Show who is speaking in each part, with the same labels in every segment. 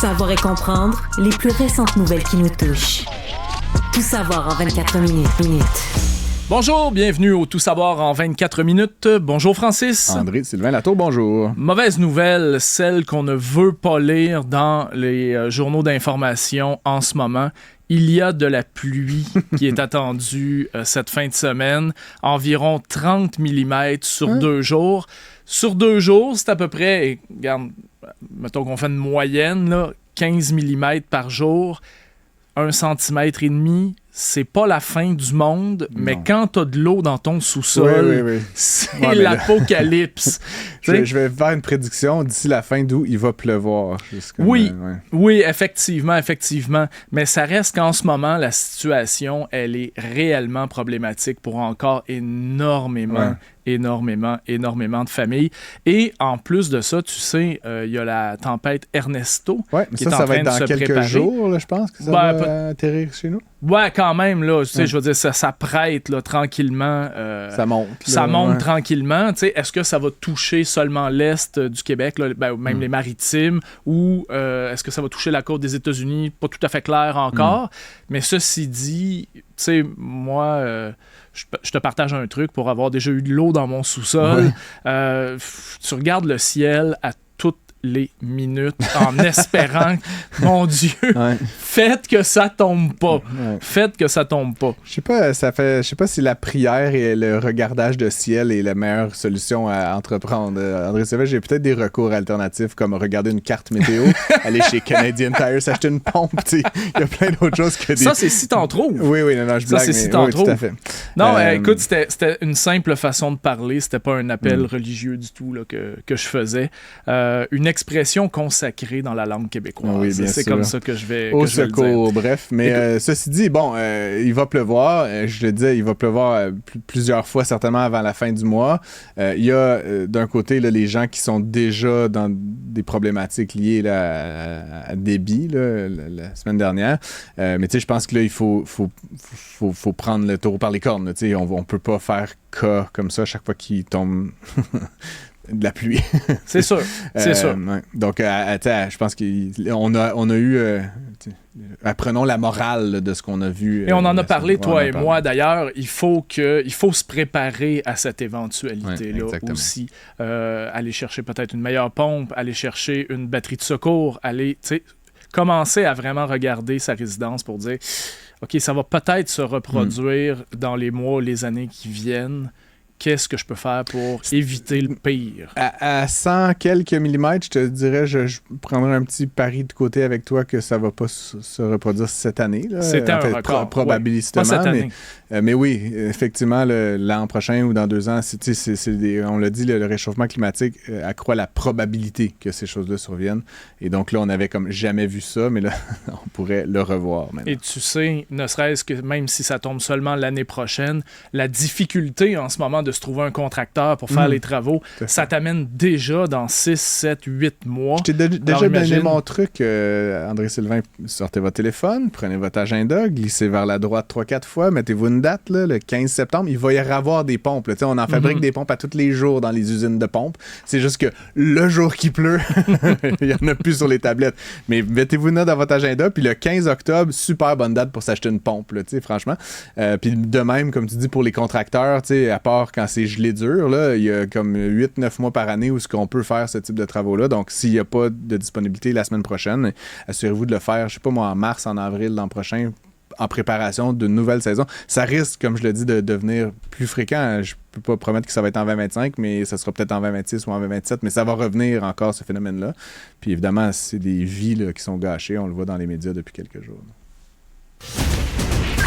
Speaker 1: Savoir et comprendre les plus récentes nouvelles qui nous touchent. Tout savoir en 24 minutes.
Speaker 2: Bonjour, bienvenue au Tout savoir en 24 minutes. Bonjour Francis.
Speaker 3: André, Sylvain Latour, bonjour.
Speaker 2: Mauvaise nouvelle, celle qu'on ne veut pas lire dans les journaux d'information en ce moment. Il y a de la pluie qui est attendue cette fin de semaine, environ 30 mm sur 2 jours. Sur 2 jours, c'est à peu près, regarde, mettons qu'on fait une moyenne, là, 15 mm par jour, 1,5 cm. C'est pas la fin du monde, mais quand t'as de l'eau dans ton sous-sol,
Speaker 3: oui.
Speaker 2: c'est l'apocalypse.
Speaker 3: Je vais faire une prédiction d'ici la fin d'août, il va pleuvoir.
Speaker 2: Oui, effectivement. Mais ça reste qu'en ce moment, la situation, elle est réellement problématique pour encore énormément de familles. Et en plus de ça, tu sais, il y a la tempête Ernesto qui est en train de se préparer.
Speaker 3: Ça va être dans quelques jours, là, je pense, que ça va atterrir chez nous.
Speaker 2: Ouais, quand même, là, tu sais, je veux dire, ça prête, là, tranquillement.
Speaker 3: Ça monte.
Speaker 2: Ça monte tranquillement. Tu sais, est-ce que ça va toucher seulement l'Est du Québec, là, même les Maritimes, ou est-ce que ça va toucher la côte des États-Unis? Pas tout à fait clair encore. Mais ceci dit, tu sais, moi... Je te partage un truc pour avoir déjà eu de l'eau dans mon sous-sol. Tu regardes le ciel à toutes les minutes en espérant, mon Dieu, faites que ça tombe pas. Faites que ça tombe pas.
Speaker 3: Je sais pas si la prière et le regardage de ciel est la meilleure solution à entreprendre. André Sylvain, j'ai peut-être des recours alternatifs comme regarder une carte météo, aller chez Canadian Tire, s'acheter une pompe. Il y a plein d'autres choses que des...
Speaker 2: Ça, c'est si t'en trouves.
Speaker 3: Oui, non, je blague.
Speaker 2: Ça, c'est si t'en trouves.
Speaker 3: Tout à fait.
Speaker 2: Non, écoute, c'était une simple façon de parler. C'était pas un appel religieux du tout là, que je faisais. Une expression consacrée dans la langue québécoise.
Speaker 3: Oui, bien
Speaker 2: c'est
Speaker 3: sûr.
Speaker 2: Comme ça que je vais
Speaker 3: Au
Speaker 2: le dire.
Speaker 3: secours, bref. Mais ceci dit, bon, il va pleuvoir. Je le disais, il va pleuvoir plusieurs fois, certainement avant la fin du mois. Il y a, d'un côté, là, les gens qui sont déjà dans des problématiques liées là, à débit la semaine dernière. Mais tu sais, je pense que là, il faut prendre le taureau par les cornes. Tu sais, on peut pas faire cas comme ça chaque fois qu'il tombe... de la pluie.
Speaker 2: C'est sûr.
Speaker 3: Ouais. Donc, je pense qu'on a eu... apprenons la morale de ce qu'on a vu.
Speaker 2: Et on en a parlé, toi et moi, d'ailleurs. Il faut se préparer à cette éventualité-là aussi. Aller chercher peut-être une meilleure pompe, aller chercher une batterie de secours, commencer à vraiment regarder sa résidence pour dire, OK, ça va peut-être se reproduire dans les mois, les années qui viennent. Qu'est-ce que je peux faire pour éviter le pire?
Speaker 3: À 100 quelques millimètres, je te dirais, je prendrais un petit pari de côté avec toi que ça va pas se reproduire cette année. Là.
Speaker 2: C'était un record.
Speaker 3: Probabilistement.
Speaker 2: Pas cette année.
Speaker 3: Mais oui, effectivement, l'an prochain ou dans 2 ans, on l'a dit, le réchauffement climatique accroît la probabilité que ces choses-là surviennent. Et donc là, on n'avait comme jamais vu ça, mais là, on pourrait le revoir maintenant.
Speaker 2: Et tu sais, ne serait-ce que même si ça tombe seulement l'année prochaine, la difficulté en ce moment de se trouver un contracteur pour faire les travaux, ça t'amène déjà dans 6, 7, 8 mois.
Speaker 3: Je t'ai déjà donné mon truc, André Sylvain. Sortez votre téléphone, prenez votre agenda, glissez vers la droite 3-4 fois, mettez-vous une date, là, le 15 septembre, il va y avoir des pompes. Là. On en fabrique des pompes à tous les jours dans les usines de pompes. C'est juste que le jour qui pleut, il n'y en a plus sur les tablettes. Mais mettez-vous une note dans votre agenda, puis le 15 octobre, super bonne date pour s'acheter une pompe, là, franchement. Puis de même, comme tu dis, pour les contracteurs, à part quand c'est gelé dur, là, il y a comme 8-9 mois par année où on peut faire ce type de travaux-là. Donc, s'il n'y a pas de disponibilité la semaine prochaine, assurez-vous de le faire, je sais pas moi, en mars, en avril l'an prochain, en préparation d'une nouvelle saison. Ça risque, comme je le dis, de devenir plus fréquent. Je peux pas promettre que ça va être en 2025, mais ça sera peut-être en 2026 ou en 2027, mais ça va revenir encore, ce phénomène-là. Puis évidemment, c'est des vies là, qui sont gâchées. On le voit dans les médias depuis quelques jours.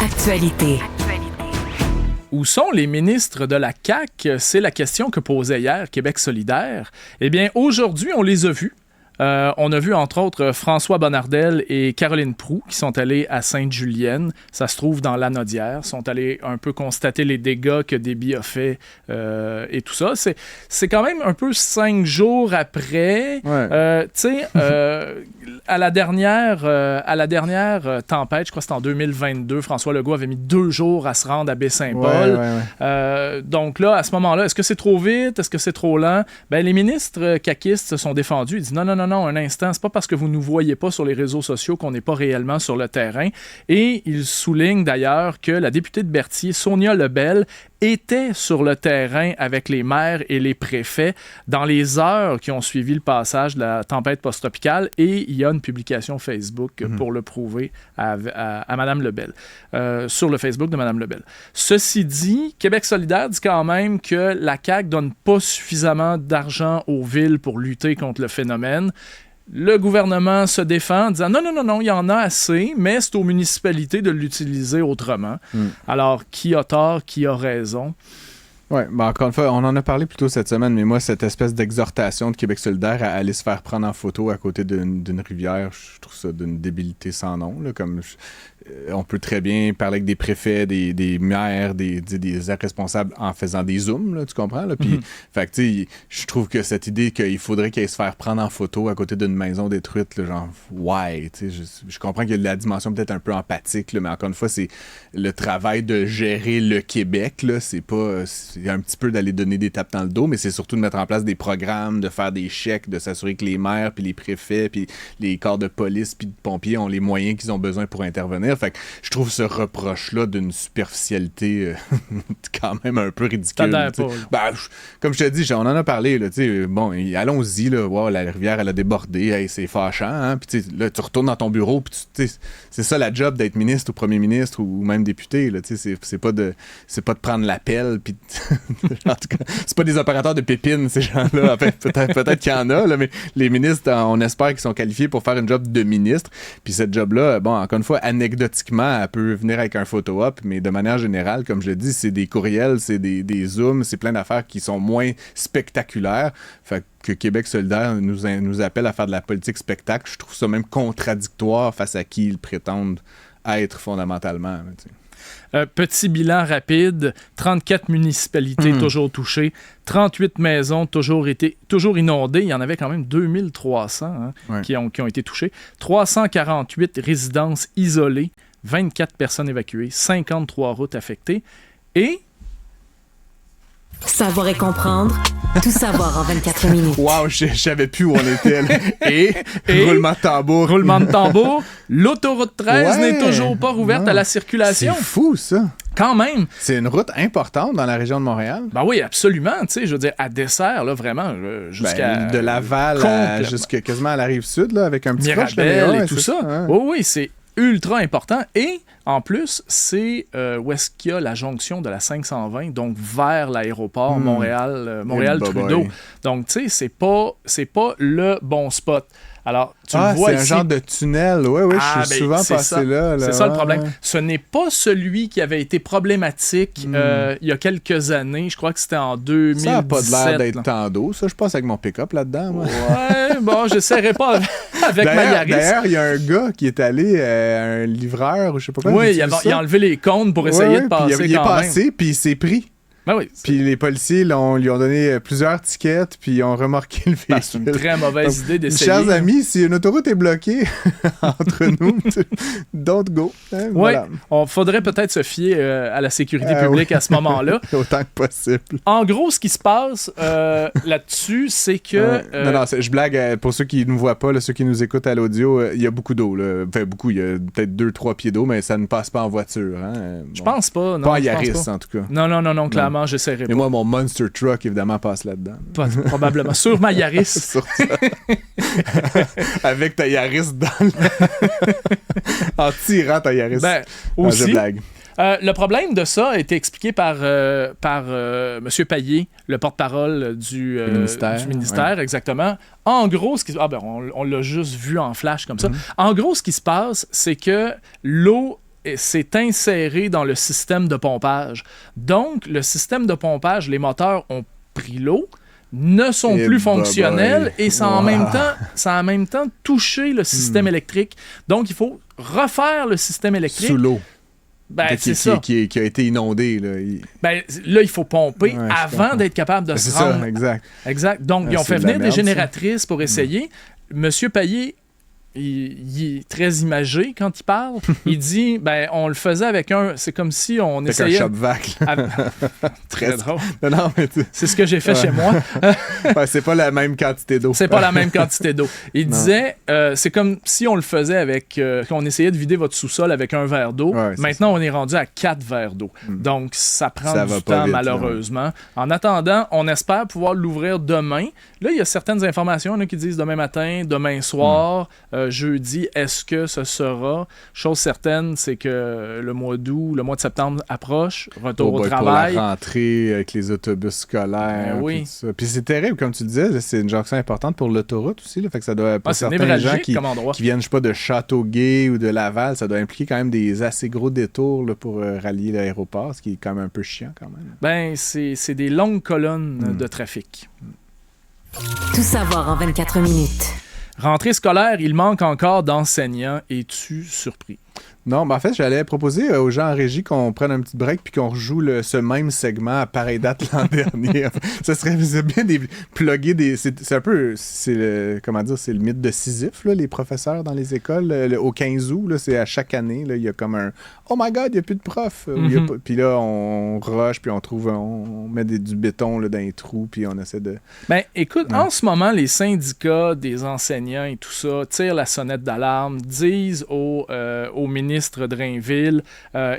Speaker 1: Actualité.
Speaker 2: Où sont les ministres de la CAQ? C'est la question que posait hier Québec solidaire. Eh bien, aujourd'hui, on les a vus. On a vu, entre autres, François Bonnardel et Caroline Proulx qui sont allés à Sainte-Julienne. Ça se trouve dans l'Anaudière. Sont allés un peu constater les dégâts que Déby a fait et tout ça. C'est quand même un peu 5 jours après. Ouais. Tu sais, à la dernière tempête, je crois que c'était en 2022, François Legault avait mis 2 jours à se rendre à Baie-Saint-Paul. Ouais. Donc là, à ce moment-là, est-ce que c'est trop vite? Est-ce que c'est trop lent? Ben, les ministres caquistes se sont défendus. Ils disent non, non, un instant, c'est pas parce que vous ne nous voyez pas sur les réseaux sociaux qu'on n'est pas réellement sur le terrain. Et il souligne d'ailleurs que la députée de Berthier, Sonia Lebel, était sur le terrain avec les maires et les préfets dans les heures qui ont suivi le passage de la tempête post-tropicale, et il y a une publication Facebook pour le prouver à Mme Lebel, sur le Facebook de Mme Lebel. Ceci dit, Québec solidaire dit quand même que la CAQ donne pas suffisamment d'argent aux villes pour lutter contre le phénomène. Le gouvernement se défend en disant non, il y en a assez, mais c'est aux municipalités de l'utiliser autrement. Alors, qui a tort, qui a raison?
Speaker 3: Oui, encore une fois, on en a parlé plus tôt cette semaine, mais moi, cette espèce d'exhortation de Québec solidaire à aller se faire prendre en photo à côté d'une rivière, je trouve ça d'une débilité sans nom. Là, on peut très bien parler avec des préfets, des maires, des responsables en faisant des zooms, là, tu comprends? Là? Puis, fait que, tu sais, je trouve que cette idée qu'il faudrait qu'ils se faire prendre en photo à côté d'une maison détruite, là, genre, ouais, tu sais, je comprends qu'il y a la dimension peut-être un peu empathique, là, mais encore une fois, c'est le travail de gérer le Québec, là, c'est un petit peu d'aller donner des tapes dans le dos, mais c'est surtout de mettre en place des programmes, de faire des chèques, de s'assurer que les maires, puis les préfets, puis les corps de police, puis de pompiers ont les moyens qu'ils ont besoin pour intervenir. Fait que je trouve ce reproche-là d'une superficialité quand même un peu ridicule. Comme je te dis, on en a parlé, là, bon, allons-y, là, wow, la rivière, elle a débordé, hey, c'est fâchant, hein, puis là, tu retournes dans ton bureau, puis c'est ça la job d'être ministre ou premier ministre ou même député, là, c'est pas de prendre l'appel, puis en tout cas, c'est pas des opérateurs de pépines, ces gens-là. Enfin, peut-être qu'il y en a, là, mais les ministres, on espère qu'ils sont qualifiés pour faire une job de ministre. Puis cette job-là, bon, encore une fois, anecdotiquement, elle peut venir avec un photo-op, mais de manière générale, comme je le dis, c'est des courriels, c'est des zooms, c'est plein d'affaires qui sont moins spectaculaires. Fait que Québec solidaire nous appelle à faire de la politique spectacle. Je trouve ça même contradictoire face à qui ils prétendent être fondamentalement.
Speaker 2: Petit bilan rapide, 34 municipalités toujours touchées, 38 maisons toujours inondées. Il y en avait quand même 2300 qui ont été touchées. 348 résidences isolées, 24 personnes évacuées, 53 routes affectées. Et...
Speaker 1: Savoir et comprendre, tout savoir en 24 minutes.
Speaker 3: Wow, je savais plus où on était. Là. Et roulement de tambour.
Speaker 2: Roulement de tambour. L'autoroute 13 n'est toujours pas rouverte à la circulation.
Speaker 3: C'est fou, ça.
Speaker 2: Quand même.
Speaker 3: C'est une route importante dans la région de Montréal.
Speaker 2: Ben oui, absolument. Tu sais, je veux dire, à dessert, là, vraiment, jusqu'à...
Speaker 3: de Laval jusqu'à quasiment à la Rive-Sud, là, avec un petit
Speaker 2: Mirabel et tout ça. Oui, c'est ultra important. Et en plus, c'est où est-ce qu'il y a la jonction de la 520, donc vers l'aéroport Montréal-Trudeau. Donc, tu sais, c'est pas le bon spot. Alors, tu le vois
Speaker 3: c'est
Speaker 2: ici.
Speaker 3: Un genre de tunnel. Oui, je suis souvent passé là.
Speaker 2: C'est ça le problème. Ce n'est pas celui qui avait été problématique il y a quelques années. Je crois que c'était en 2017.
Speaker 3: Ça n'a pas l'air d'être tant d'eau. Ça, je passe avec mon pick-up là-dedans. Moi.
Speaker 2: Ouais, bon, j'essaierai pas avec ma Yaris.
Speaker 3: D'ailleurs, il y a un gars qui est allé, un livreur, ou je sais pas quoi.
Speaker 2: Oui, il a enlevé les cônes pour essayer de passer.
Speaker 3: Il est passé, puis il s'est pris.
Speaker 2: Ben oui,
Speaker 3: puis les policiers lui ont donné plusieurs tickets, puis ils ont remarqué le véhicule.
Speaker 2: C'est une très mauvaise idée d'essayer.
Speaker 3: Chers amis, si une autoroute est bloquée entre nous, don't go. Hein, voilà.
Speaker 2: On faudrait peut-être se fier à la sécurité publique à ce moment-là.
Speaker 3: Autant que possible.
Speaker 2: En gros, ce qui se passe là-dessus, c'est que...
Speaker 3: Non, je blague. Pour ceux qui ne nous voient pas, là, ceux qui nous écoutent à l'audio, il y a beaucoup d'eau. Là. Enfin, beaucoup. Il y a peut-être 2-3 pieds d'eau, mais ça ne passe pas en voiture. Hein.
Speaker 2: Je pense pas. Non,
Speaker 3: pas en Yaris, en tout cas.
Speaker 2: Non, clairement. J'essaierai pas.
Speaker 3: Et moi, mon Monster Truck, évidemment, passe là-dedans.
Speaker 2: Probablement. Sur ma Yaris.
Speaker 3: Sur ça. Avec ta Yaris dans en tirant ta Yaris.
Speaker 2: Aussi.
Speaker 3: Je blague.
Speaker 2: Le problème de ça a été expliqué par M. Payet, le porte-parole du ministère, exactement. En gros, on l'a juste vu en flash comme ça. En gros, ce qui se passe, c'est que l'eau s'est inséré dans le système de pompage. Donc, le système de pompage, les moteurs ont pris l'eau, ne sont plus fonctionnels et ça a en même temps touché le système électrique. Donc, il faut refaire le système électrique.
Speaker 3: Sous l'eau.
Speaker 2: C'est ça.
Speaker 3: Qui a été inondé. Là,
Speaker 2: il faut pomper avant d'être capable de se rendre.
Speaker 3: C'est ça, exact.
Speaker 2: Donc, ils ont fait venir des génératrices pour essayer. Monsieur Payet il est très imagé quand il parle. Il dit, on le faisait avec c'est comme si on essayait...
Speaker 3: Avec un shop-vac.
Speaker 2: Très drôle.
Speaker 3: Non, mais
Speaker 2: c'est ce que j'ai fait chez moi.
Speaker 3: C'est pas la même quantité d'eau.
Speaker 2: C'est pas la même quantité d'eau. Il disait, c'est comme si on le faisait avec... qu'on essayait de vider votre sous-sol avec un verre d'eau.
Speaker 3: Ouais,
Speaker 2: maintenant, on est rendu à 4 verres d'eau. Donc, ça prend du temps,
Speaker 3: vite,
Speaker 2: malheureusement. En attendant, on espère pouvoir l'ouvrir demain. Là, il y a certaines informations qui disent demain matin, demain soir, jeudi. Est-ce que ce sera? Chose certaine, c'est que le mois d'août, le mois de septembre approche, retour au travail.
Speaker 3: Pour la rentrée avec les autobus scolaires.
Speaker 2: Oui.
Speaker 3: Tout ça. Puis c'est terrible, comme tu le disais, c'est une jonction importante pour l'autoroute aussi. Là, fait que ça doit, pour certains gens qui viennent, je sais pas, de Châteauguay ou de Laval, ça doit impliquer quand même des assez gros détours là, pour rallier l'aéroport, ce qui est quand même un peu chiant quand même.
Speaker 2: C'est des longues colonnes de trafic.
Speaker 1: Tout savoir en 24 minutes.
Speaker 2: Rentrée scolaire, il manque encore d'enseignants. Es-tu surpris?
Speaker 3: Non, en fait, j'allais proposer aux gens en régie qu'on prenne un petit break puis qu'on rejoue ce même segment à pareille date l'an dernier. Ça serait bien plugger des... C'est un peu... c'est le mythe de Sisyphe, là, les professeurs dans les écoles. Au 15 août, là, c'est à chaque année, il y a comme un « Oh my God, il n'y a plus de profs! Puis là, on rush, puis on met du béton là, dans les trous, puis on essaie de...
Speaker 2: Écoute, en ce moment, les syndicats des enseignants et tout ça tirent la sonnette d'alarme, disent au ministre Drainville,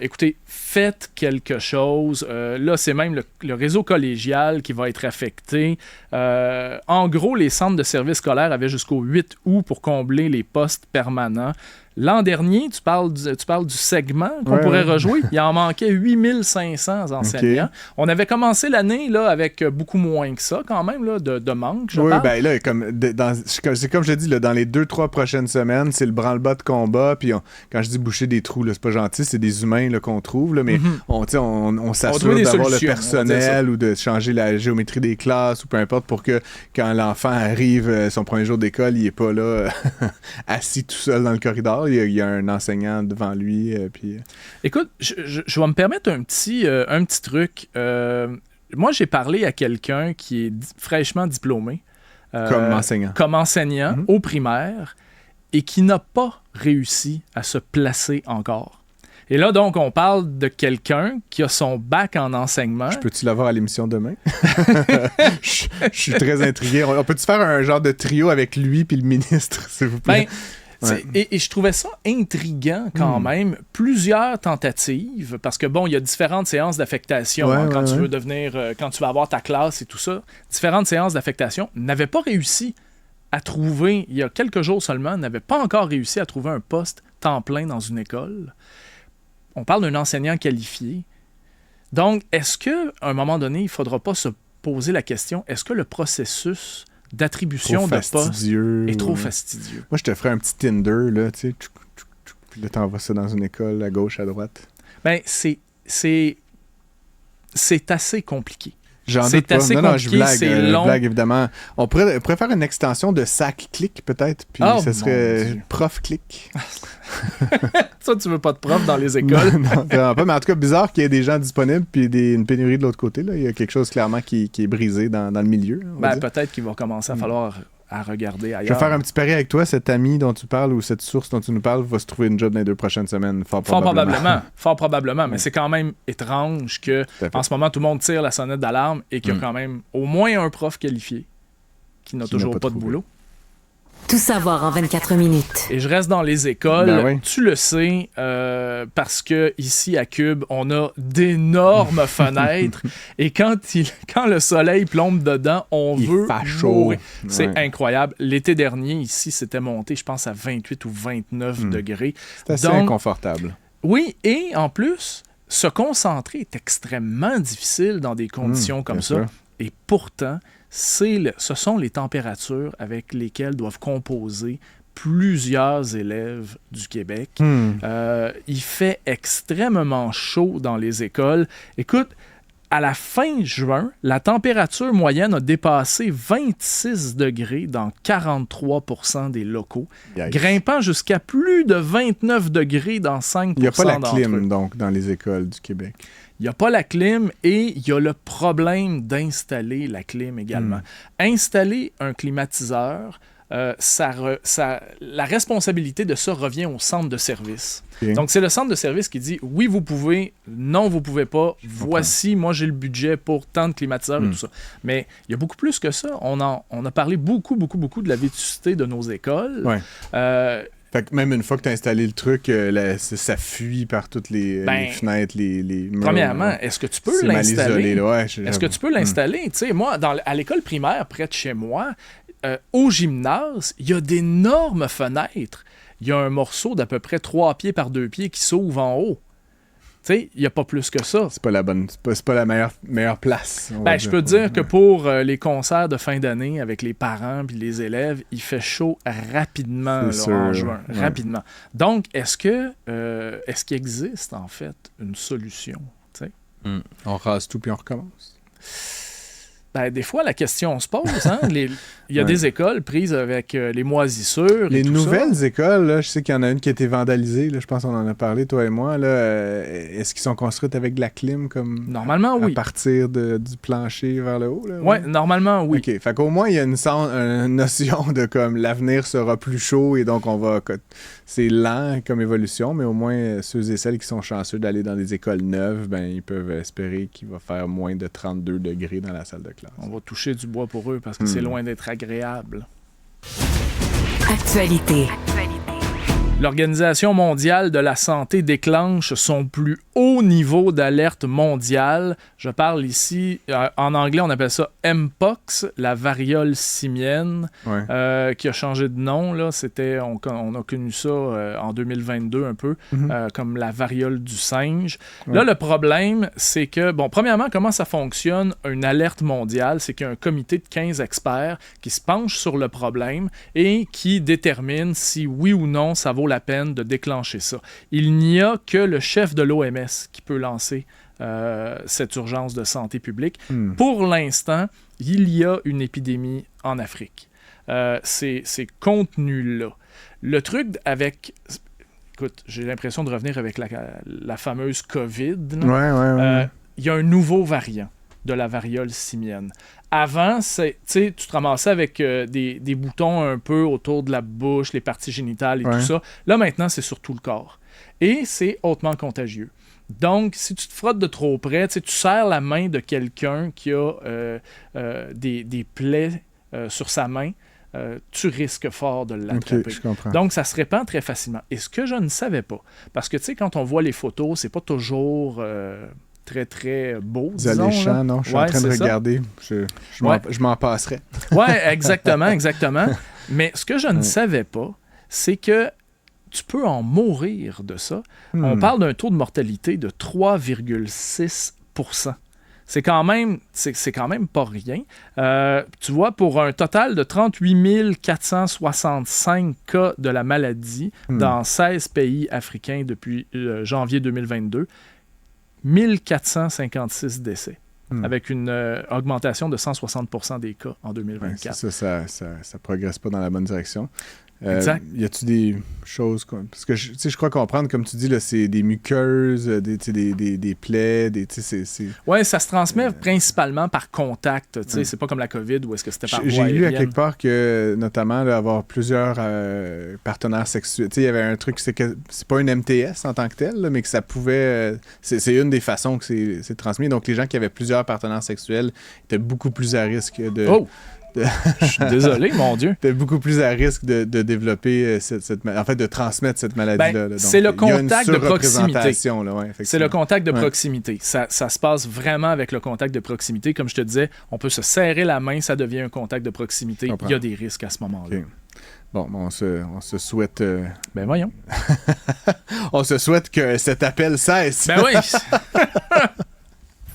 Speaker 2: écoutez, faites quelque chose. Là, c'est même le réseau collégial qui va être affecté. En gros, les centres de services scolaires avaient jusqu'au 8 août pour combler les postes permanents. L'an dernier, tu parles du segment qu'on pourrait rejouer. Il en manquait 8500 enseignants. Okay. On avait commencé l'année là, avec beaucoup moins que ça, quand même, là, de manque. Je parle.
Speaker 3: Ben là, c'est comme je l'ai dit, là, dans les 2-3 prochaines semaines, c'est le branle-bas de combat. Puis quand je dis boucher des trous, là, c'est pas gentil, c'est des humains là, qu'on trouve. Là, mais on s'assure d'avoir le personnel ou de changer la géométrie des classes ou peu importe pour que quand l'enfant arrive son premier jour d'école, il n'est pas là assis tout seul dans le corridor. Il y a un enseignant devant lui. Puis...
Speaker 2: Écoute, je vais me permettre un petit truc. Moi, j'ai parlé à quelqu'un qui est fraîchement diplômé. Comme enseignant au primaire et qui n'a pas réussi à se placer encore. Et là, donc, on parle de quelqu'un qui a son bac en enseignement.
Speaker 3: Peux-tu l'avoir à l'émission demain? Je suis très intrigué. On peut-tu faire un genre de trio avec lui puis le ministre, s'il vous plaît?
Speaker 2: Et je trouvais ça intriguant quand même. Plusieurs tentatives, parce que il y a différentes séances d'affectation quand tu veux quand tu vas avoir ta classe et tout ça. Différentes séances d'affectation n'avaient pas réussi à trouver, il y a quelques jours seulement, n'avaient pas encore réussi à trouver un poste temps plein dans une école. On parle d'un enseignant qualifié. Donc, est-ce qu'à un moment donné, il ne faudra pas se poser la question, est-ce que le processus d'attribution de poste est trop fastidieux?
Speaker 3: Moi, je te ferais un petit Tinder, là, tu sais, puis là, t'envoies ça dans une école, à gauche, à droite.
Speaker 2: C'est assez compliqué.
Speaker 3: C'est assez compliqué, c'est long. Je blague, évidemment. On pourrait faire une extension de SAC-Click, peut-être, puis ça serait Prof-Click.
Speaker 2: Ça, tu veux pas de prof dans les écoles?
Speaker 3: Non, pas, mais en tout cas, bizarre qu'il y ait des gens disponibles puis une pénurie de l'autre côté. Là. Il y a quelque chose, clairement, qui est brisé dans le milieu.
Speaker 2: Peut-être qu'il va commencer à falloir à regarder ailleurs.
Speaker 3: Je vais faire un petit pari avec toi. Cet ami dont tu parles ou cette source dont tu nous parles va se trouver une job dans les 2 prochaines semaines, fort probablement. Mais c'est quand même étrange que en ce moment, tout le monde tire la sonnette d'alarme et qu'il y a quand même au moins un prof qualifié qui n'a toujours pas de boulot.
Speaker 1: Tout savoir en 24 minutes.
Speaker 2: Et je reste dans les écoles. Tu le sais, parce que ici à Cube, on a d'énormes fenêtres. Et quand le soleil plombe dedans, il veut mourir. C'est incroyable. L'été dernier, ici, c'était monté, je pense, à 28 ou 29 degrés.
Speaker 3: C'est assez inconfortable.
Speaker 2: Oui, et en plus, se concentrer est extrêmement difficile dans des conditions comme ça. Sûr. Et pourtant, ce sont les températures avec lesquelles doivent composer plusieurs élèves du Québec. Il fait extrêmement chaud dans les écoles. Écoute, à la fin juin, la température moyenne a dépassé 26 degrés dans 43% des locaux, grimpant jusqu'à plus de 29 degrés dans 5% d'entre eux. Il n'y a pas la
Speaker 3: clim, donc, dans les écoles du Québec.
Speaker 2: Il n'y a pas la clim et il y a le problème d'installer la clim également. Installer un climatiseur la responsabilité de ça revient au centre de service.
Speaker 3: Okay.
Speaker 2: Donc, c'est le centre de service qui dit oui, vous pouvez, non, vous pouvez pas. Voici, moi, j'ai le budget pour tant de climatiseurs et tout ça. Mais il y a beaucoup plus que ça. On a parlé beaucoup de la vétusté de nos écoles.
Speaker 3: Ouais. Fait que même une fois que tu as installé le truc, ça fuit par toutes les fenêtres, les murs.
Speaker 2: Premièrement, est-ce que tu peux l'installer? Est-ce que tu peux l'installer? Tu sais, moi, à l'école primaire, près de chez moi, au gymnase, il y a d'énormes fenêtres. Il y a un morceau d'à peu près 3 pieds par 2 pieds qui s'ouvre en haut. Tu sais, il n'y a pas plus que ça.
Speaker 3: C'est pas la meilleure place.
Speaker 2: Je peux te dire que pour les concerts de fin d'année avec les parents et les élèves, il fait chaud rapidement en juin. Ouais. Rapidement. Donc, est-ce qu'il existe, en fait, une solution?
Speaker 3: On rase tout puis on recommence.
Speaker 2: Des fois, la question se pose. Hein? Il y a des écoles prises avec les moisissures.
Speaker 3: Les
Speaker 2: et tout
Speaker 3: nouvelles
Speaker 2: ça.
Speaker 3: Écoles, là, je sais qu'il y en a une qui a été vandalisée. Là, je pense qu'on en a parlé, toi et moi. Là, est-ce qu'ils sont construites avec de la clim
Speaker 2: normalement, oui.
Speaker 3: À partir du plancher vers le haut?
Speaker 2: Oui, normalement, oui.
Speaker 3: OK. Fait qu'au moins, il y a une notion de comme l'avenir sera plus chaud et donc c'est lent comme évolution, mais au moins ceux et celles qui sont chanceux d'aller dans des écoles neuves, ils peuvent espérer qu'il va faire moins de 32 degrés dans la salle de classe.
Speaker 2: On va toucher du bois pour eux parce que c'est loin d'être agréable.
Speaker 1: Actualité.
Speaker 2: L'Organisation mondiale de la santé déclenche son plus haut niveau d'alerte mondiale. Je parle ici, en anglais, on appelle ça Mpox, la variole simienne, qui a changé de nom. Là. On a connu ça en 2022 un peu, comme la variole du singe. Ouais. Là, le problème, c'est que, premièrement, comment ça fonctionne, une alerte mondiale? C'est qu'il y a un comité de 15 experts qui se penche sur le problème et qui détermine si oui ou non ça vaut la peine de déclencher ça. Il n'y a que le chef de l'OMS qui peut lancer cette urgence de santé publique. Pour l'instant, il y a une épidémie en Afrique. C'est contenu-là. Le truc avec... Écoute, j'ai l'impression de revenir avec la fameuse COVID. Il y a un nouveau variant de la variole simienne. Avant, tu te ramassais avec des boutons un peu autour de la bouche, les parties génitales et tout ça. Là, maintenant, c'est sur tout le corps. Et c'est hautement contagieux. Donc, si tu te frottes de trop près, tu serres la main de quelqu'un qui a des plaies sur sa main, tu risques fort de l'attraper.
Speaker 3: Okay, je comprends.
Speaker 2: Donc, ça se répand très facilement. Et ce que je ne savais pas, parce que, tu sais, quand on voit les photos, c'est pas toujours... très, très beau, disons.
Speaker 3: Alléchant, non? Je suis en train de regarder. Je m'en passerai.
Speaker 2: Oui, exactement. Mais ce que je ne savais pas, c'est que tu peux en mourir de ça. On parle d'un taux de mortalité de 3,6%. C'est quand même pas rien. Tu vois, pour un total de 38 465 cas de la maladie dans 16 pays africains depuis janvier 2022, 1456 décès, avec une augmentation de 160% des cas en 2024.
Speaker 3: Ça progresse pas dans la bonne direction.
Speaker 2: Exact.
Speaker 3: Y a-tu des choses... Parce que je crois comprendre, comme tu dis, là, c'est des muqueuses, des plaies,
Speaker 2: Oui, ça se transmet principalement par contact. C'est pas comme la COVID où est-ce que c'était par voie aérienne.
Speaker 3: J'ai lu à quelque part que, notamment, là, avoir plusieurs partenaires sexuels... Il y avait un truc, c'est pas une MTS en tant que tel, là, mais que ça pouvait... c'est une des façons que c'est transmis. Donc, les gens qui avaient plusieurs partenaires sexuels étaient beaucoup plus à risque de...
Speaker 2: Oh! Je suis désolé, mon Dieu.
Speaker 3: T'es beaucoup plus à risque de développer de transmettre cette maladie-là. Donc,
Speaker 2: c'est le contact de proximité.
Speaker 3: C'est
Speaker 2: le contact de proximité. Ça se passe vraiment avec le contact de proximité. Comme je te disais, on peut se serrer la main, ça devient un contact de proximité. Il y a des risques à ce moment-là.
Speaker 3: Okay. Bon, on se souhaite...
Speaker 2: voyons.
Speaker 3: On se souhaite que cet appel cesse.
Speaker 2: Oui.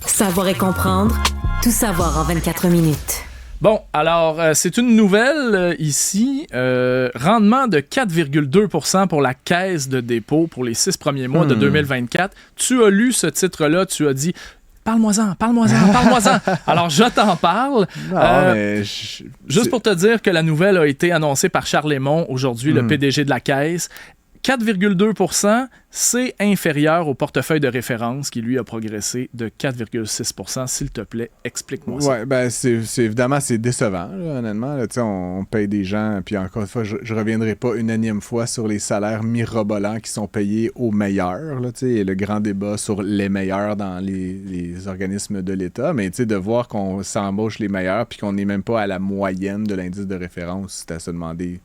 Speaker 1: Savoir et comprendre, tout savoir en 24 minutes.
Speaker 2: Bon, alors, c'est une nouvelle ici. Rendement de 4,2% pour la caisse de dépôt pour les 6 premiers mois de 2024. Tu as lu ce titre-là, tu as dit... Parle-moi-en. Alors, je t'en parle. Juste pour te dire que la nouvelle a été annoncée par Charles Lemond, aujourd'hui, le PDG de la Caisse. 4,2 %, c'est inférieur au portefeuille de référence qui, lui, a progressé de 4,6 %. S'il te plaît, explique-moi ça.
Speaker 3: Oui, ben évidemment, c'est décevant, là, honnêtement. Là, on paye des gens, puis encore une fois, je reviendrai pas une énième fois sur les salaires mirobolants qui sont payés aux meilleurs. Là, et le grand débat sur les meilleurs dans les organismes de l'État, mais de voir qu'on s'embauche les meilleurs puis qu'on n'est même pas à la moyenne de l'indice de référence, c'est à se demander...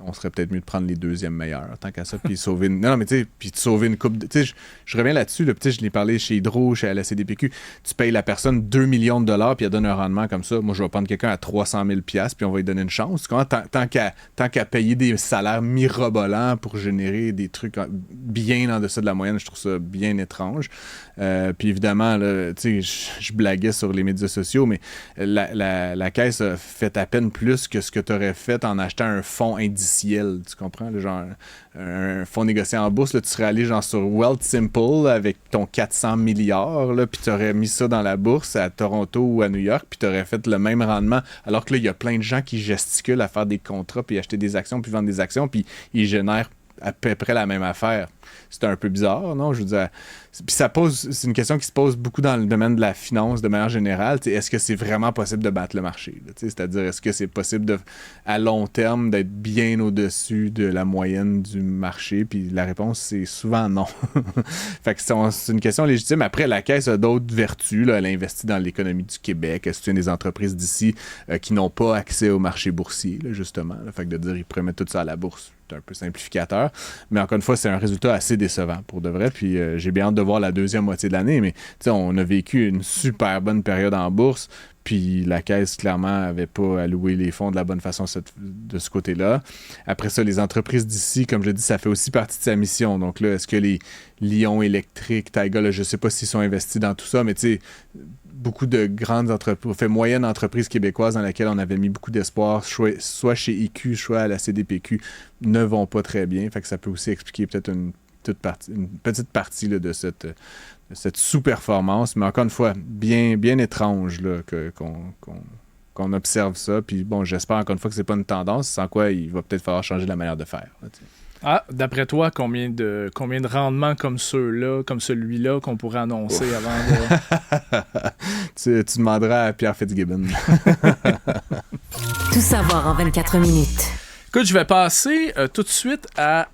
Speaker 3: On serait peut-être mieux de prendre les deuxièmes meilleurs, tant qu'à ça, puis sauver une... Non, mais tu sais, puis sauver une coupe... Tu sais, je reviens là-dessus, là, je l'ai parlé chez Hydro, chez la CDPQ, tu payes la personne 2 millions de dollars, puis elle donne un rendement comme ça. Moi, je vais prendre quelqu'un à 300 000 $, puis on va lui donner une chance. Tant qu'à payer des salaires mirobolants pour générer des trucs bien en deçà de la moyenne, je trouve ça bien étrange. Puis évidemment, tu sais, je blaguais sur les médias sociaux, mais la Caisse a fait à peine plus que ce que tu aurais fait en achetant un fonds indiciel. Tu comprends? Là, genre, un fonds négocié en bourse, là, tu serais allé genre sur Wealthsimple avec ton 400 milliards, puis tu aurais mis ça dans la bourse à Toronto ou à New York, puis tu aurais fait le même rendement. Alors que là, il y a plein de gens qui gesticulent à faire des contrats, puis acheter des actions, puis vendre des actions, puis ils génèrent à peu près la même affaire. C'est un peu bizarre, non? Je veux dire, puis c'est une question qui se pose beaucoup dans le domaine de la finance de manière générale. Est-ce que c'est vraiment possible de battre le marché? C'est-à-dire, est-ce que c'est possible à long terme d'être bien au-dessus de la moyenne du marché? Puis la réponse, c'est souvent non. Fait que c'est une question légitime. Après, la Caisse a d'autres vertus. Là. Elle investit dans l'économie du Québec. C'est une des entreprises d'ici qui n'ont pas accès au marché boursier, là, justement. Là. Fait que de dire qu'ils pourraient mettre tout ça à la bourse, c'est un peu simplificateur. Mais encore une fois, c'est un résultat assez décevant pour de vrai. Puis j'ai bien hâte de voir la deuxième moitié de l'année. Mais on a vécu une super bonne période en bourse. Puis la Caisse, clairement, n'avait pas alloué les fonds de la bonne façon de ce côté-là. Après ça, les entreprises d'ici, comme je dis, ça fait aussi partie de sa mission. Donc là, est-ce que les Lion Électrique, Taiga, là, je ne sais pas s'ils sont investis dans tout ça, mais tu sais, beaucoup de grandes entreprises, moyennes entreprises québécoises dans lesquelles on avait mis beaucoup d'espoir, soit chez IQ, soit à la CDPQ, ne vont pas très bien. Fait que ça peut aussi expliquer peut-être une petite partie là, de cette sous-performance. Mais encore une fois, bien, bien étrange là, qu'on observe ça. Puis bon, j'espère encore une fois que c'est pas une tendance, sans quoi il va peut-être falloir changer la manière de faire. Là,
Speaker 2: d'après toi, combien de rendements comme ceux-là, comme celui-là, qu'on pourrait annoncer avant de...
Speaker 3: tu demanderas à Pierre Fitzgibbon.
Speaker 1: Tout savoir en 24 minutes.
Speaker 2: Écoute, je vais passer tout de suite à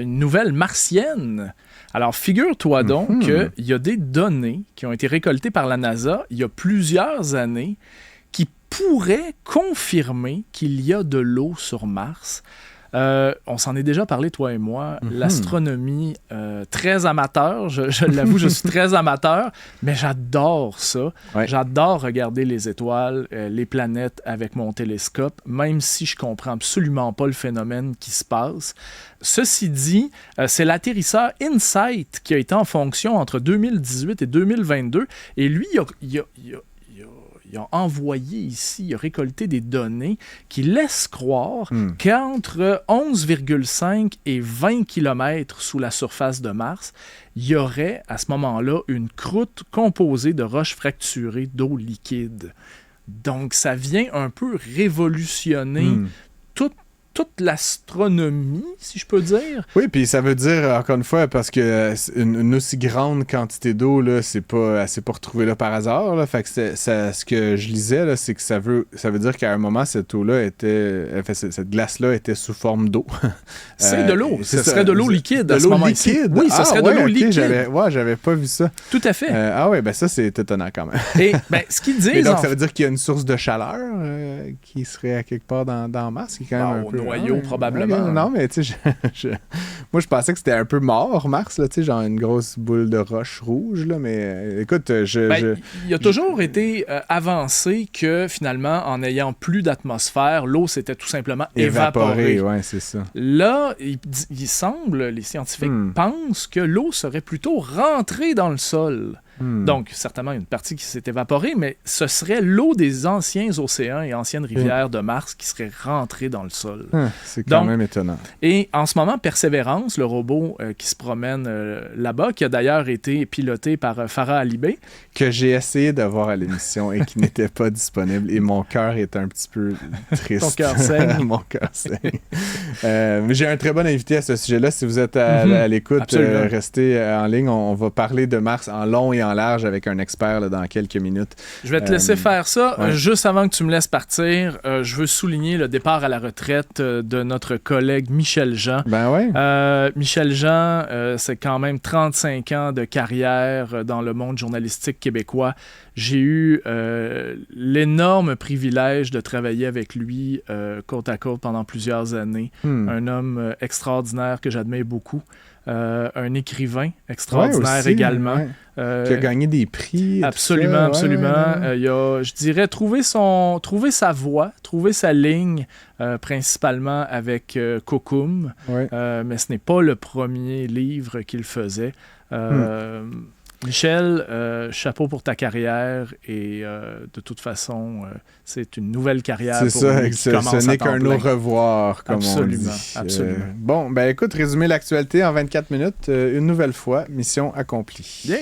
Speaker 2: une nouvelle martienne. Alors, figure-toi donc qu'il y a des données qui ont été récoltées par la NASA il y a plusieurs années qui pourraient confirmer qu'il y a de l'eau sur Mars. On s'en est déjà parlé, toi et moi. L'astronomie, très amateur. Je l'avoue, je suis très amateur, mais j'adore ça. Ouais. J'adore regarder les étoiles, les planètes avec mon télescope, même si je comprends absolument pas le phénomène qui se passe. Ceci dit, c'est l'atterrisseur InSight qui a été en fonction entre 2018 et 2022. Et lui, il a envoyé ici, il a récolté des données qui laissent croire qu'entre 11,5 et 20 km sous la surface de Mars, il y aurait à ce moment-là une croûte composée de roches fracturées d'eau liquide. Donc, ça vient un peu révolutionner toute l'astronomie, si je peux dire.
Speaker 3: Oui, puis ça veut dire, encore une fois, parce que une aussi grande quantité d'eau, là, elle s'est pas retrouvée là par hasard. Là. Fait que ce que je lisais, là, c'est que ça veut dire qu'à un moment, cette eau-là cette glace-là était sous forme d'eau.
Speaker 2: C'est de l'eau. Ce serait de l'eau liquide à ce moment ici.
Speaker 3: Oui, ce serait de l'eau liquide. J'avais pas vu ça.
Speaker 2: Tout à fait.
Speaker 3: Ça, c'est étonnant quand même.
Speaker 2: Et ce qu'ils disent...
Speaker 3: Et donc, ça veut dire qu'il y a une source de chaleur qui serait à quelque part dans Mars, qui est quand même un peu...
Speaker 2: noyau, probablement.
Speaker 3: Okay, non, mais tu sais, moi, je pensais que c'était un peu mort, Mars, là, tu sais, genre une grosse boule de roche rouge, là, mais écoute,
Speaker 2: il a toujours été avancé que, finalement, en ayant plus d'atmosphère, l'eau s'était tout simplement évaporée.
Speaker 3: Ouais, c'est ça.
Speaker 2: Là, il semble, les scientifiques pensent que l'eau serait plutôt rentrée dans le sol. Donc, certainement, il y a une partie qui s'est évaporée, mais ce serait l'eau des anciens océans et anciennes rivières de Mars qui serait rentrée dans le sol.
Speaker 3: C'est quand même étonnant.
Speaker 2: Et en ce moment, Persévérance, le robot qui se promène là-bas, qui a d'ailleurs été piloté par Farah Alibé.
Speaker 3: Que j'ai essayé de voir à l'émission et qui n'était pas disponible. Et mon cœur est un petit peu triste.
Speaker 2: Ton cœur saigne.
Speaker 3: Mon cœur saigne. Mais j'ai un très bon invité à ce sujet-là. Si vous êtes à l'écoute, restez en ligne. On va parler de Mars en long et en large avec un expert là, dans quelques minutes.
Speaker 2: Je vais te laisser faire ça. Juste avant que tu me laisses partir, je veux souligner le départ à la retraite de notre collègue Michel Jean.
Speaker 3: Ben ouais.
Speaker 2: Michel Jean, c'est quand même 35 ans de carrière dans le monde journalistique québécois. J'ai eu l'énorme privilège de travailler avec lui côte à côte pendant plusieurs années. Un homme extraordinaire que j'admire beaucoup. Un écrivain extraordinaire
Speaker 3: aussi,
Speaker 2: également.
Speaker 3: Qui a gagné des prix.
Speaker 2: Absolument, absolument. Il a, je dirais, trouvé sa voie, trouvé sa ligne, principalement avec Kokum. Mais ce n'est pas le premier livre qu'il faisait. Michel, chapeau pour ta carrière et de toute façon, c'est une nouvelle carrière pour lui qui commence à temps plein.
Speaker 3: Ce n'est qu'un au revoir, comme on dit.
Speaker 2: Absolument.
Speaker 3: Bon, ben écoute, résumer l'actualité en 24 minutes, une nouvelle fois, mission accomplie.
Speaker 2: Yeah.